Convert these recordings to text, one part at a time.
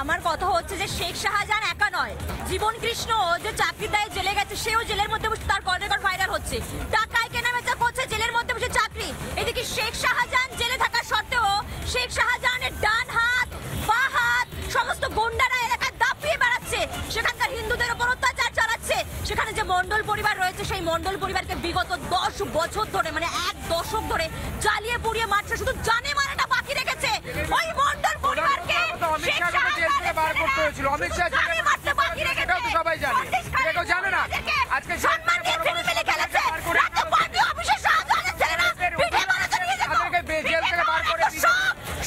আমার কথা হচ্ছে যে শেখ শাহজাহান একা নয়, জীবন কৃষ্ণ যে চাকরির দায়ে জেলে গেছে সেও জেলের মধ্যে বসে তার কল রেকর্ড ভাইরাল হচ্ছে, টাকায় কেনা বেচা করছে জেলের মধ্যে বসে চাকরি। এদিকে শেখ শাহজাহান জেলে থাকা সত্ত্বেও শেখ শাহজাহানের ডান হাত বা হাত সমস্ত গুন্ডারা এলাকায় দাপিয়ে বেড়াচ্ছে, সেখানকার হিন্দুদের উপর অত্যাচার চালাচ্ছে। সেখানে যে মন্ডল পরিবার রয়েছে সেই মন্ডল পরিবারকে বিগত 10 বছর ধরে মানে 1 দশক ধরে জ্বালিয়ে পুড়িয়ে মারছে, শুধু জানে মারাটা বাকি রেখেছে। ওই মন্ডল পরিবারকে শেখ শাহজাহান বার করতে হয়েছিল, অমিত শাহ জানে মারতে বাকি রেখেছে, এটা তো সবাই জানে, কেউ জানে না। আজকে সম্মান দিয়ে ফিল্মে খেলেছে, রাত পার্টি অফিসে শাহজাহানের ছেলেরা পিঠে মারাতে নিয়ে যেত, তাদেরকে জেল থেকে বার করে দিয়েছে।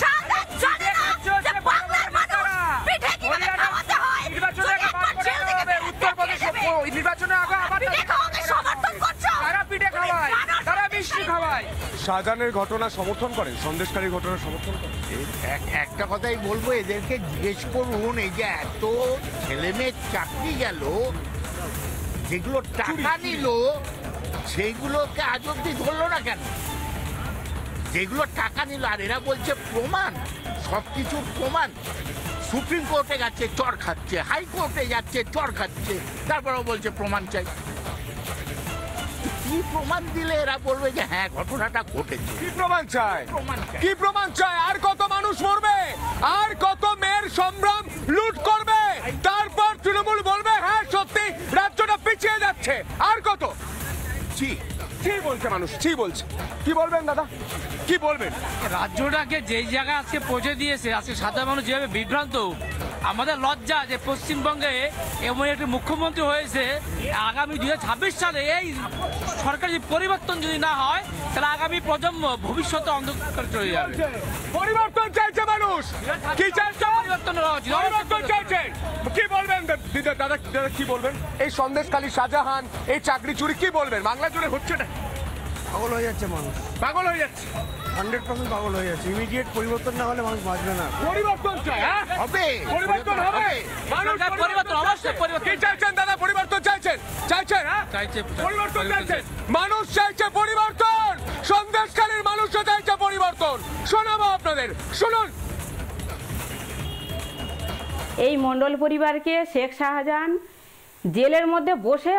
শাহজাহান জানে না যে বাংলার মানুষ পিঠে কিভাবে খাওয়াতে হয়, নির্বাচনে বার করে দেবে। উত্তরপ্রদেশ নির্বাচনে আগে আবার পিঠে খাওয়াকে সমর্থন করছো, তারা পিঠে খাওয়ায়, তারা মিষ্টি খাওয়ায়। শাহজাহানের ঘটনা সমর্থন করেন, সন্দেশকারীর ঘটনা সমর্থন করেন? একটা কথাই বলবো, এদেরকে জিজ্ঞেস করুন, এই যে এত ছেলে মেয়ের চাকরি গেল, যেগুলো টাকা নিল সেইগুলোকে আজ অব্দি ধরলো না কেন? যেগুলো টাকা নিল, আর এরা বলছে প্রমাণ, সবকিছুর প্রমাণ। সুপ্রিম কোর্টে যাচ্ছে চর খাচ্ছে, হাইকোর্টে যাচ্ছে চর খাচ্ছে, তারপরেও বলছে প্রমাণ চাই। কি প্রমাণ দিলে এরা বলবে যে হ্যাঁ ঘটনাটা ঘটেছে? কি প্রমাণ চায়? কি প্রমাণ চায়? আর কত মানুষ মরবে, আর কত মেয়ের সম্ভ্রম লুট করবে, তারপর তৃণমূল বলবে হ্যাঁ সত্যি রাজ্যটা পিছিয়ে যাচ্ছে। আর কত? কি বলছে মানুষ? কি বলছে? কি বলবেন দাদা, কি বলবেন? রাজ্যটাকে যেই জায়গায় আজকে পৌঁছে দিয়েছে, আজকে সাধারণ মানুষ যেভাবে বিভ্রান্ত, আমাদের লজ্জা যে পশ্চিমবঙ্গে এমন একটি মুখ্যমন্ত্রী হয়েছে। আগামী 2026 সালে এই সরকারি পরিবর্তন যদি না হয় তাহলে আগামী প্রজন্ম ভবিষ্যতে অন্ধকার চলে যাবে। পরিবর্তন চাইছে মানুষ, কি চাইছে? পরিবর্তন চাইছে। কি বলবেন দাদা, দাদা কি বলবেন? এই সন্দেশখালী শাহজাহান, এই চাকরি চুরি, কি বলবেন? বাংলা জুড়ে হচ্ছে না, পাগল হয়ে যাচ্ছে মানুষ, পাগল হয়ে যাচ্ছে, 100% পাগল হয়ে যাচ্ছে। ইমিডিয়েট পরিবর্তন না হলে মানুষ বাঁচবে না। পরিবর্তন চাই, হ্যাঁ হবে, পরিবর্তন হবে, মানুষ পরিবর্তন অবশ্যই পরিবর্তন। কি চাইছেন দাদা? পরিবর্তন চাইছেন? চাইছেন, হ্যাঁ চাইছে পরিবর্তন চাইছেন, মানুষ চাইছে পরিবর্তন, সন্দেশখালীর মানুষও চাইছে পরিবর্তন। শোনাবো আপনাদের, শুনুন। এই মণ্ডল পরিবারকে শেখ শাহজাহান জেলের মধ্যে বসে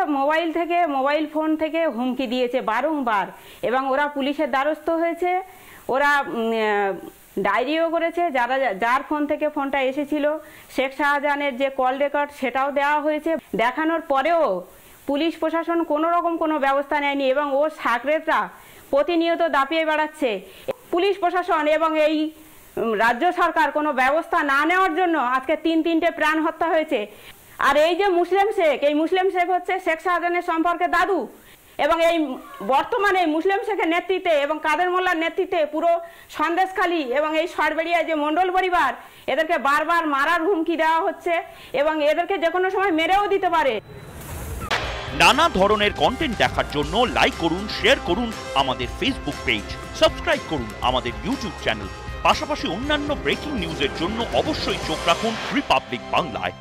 মোবাইল ফোন থেকে হুমকি দিয়েছে বারংবার, এবং ওরা পুলিশের দ্বারস্থ হয়েছে, ওরা ডায়েরিও করেছে। যার ফোন থেকে ফোনটা এসেছিল শেখ শাহজাহানের যে কল রেকর্ড সেটাও দেওয়া হয়েছে। দেখানোর পরেও পুলিশ প্রশাসন কোনো রকম কোনো ব্যবস্থা নেয়নি, এবং ওর সাকরেতরা প্রতিনিয়ত দাপিয়ে বেড়াচ্ছে। পুলিশ প্রশাসন এবং এই রাজ্য সরকার কোনো ব্যবস্থা না নেওয়ার জন্য আজকে 3টে প্রাণ হত্যা হয়েছে। আর এই যে মুসলিম শেখ, এই মুসলিম শেখ হচ্ছে শেখ শাহজাহানের সম্পর্কে দাদু, এবং এই বর্তমানে মুসলিম শেখের নেতৃত্বে এবং কাদের মোল্লার নেতৃত্বে পুরো সন্দেশখালী এবং এই সরবেড়িয়া যে মণ্ডল পরিবার, এদেরকে বারবার মারার হুমকি দেওয়া হচ্ছে, এবং এদেরকে যে কোনো সময় মেরেও দিতে পারে। নানা ধরনের কন্টেন্ট দেখার জন্য লাইক করুন, শেয়ার করুন আমাদের ফেসবুক পেজ, সাবস্ক্রাইব করুন আমাদের ইউটিউব চ্যানেল। পাশাপাশি অন্যান্য ব্রেকিং নিউজের জন্য অবশ্যই চোখ রাখুন রিপাবলিক বাংলায়।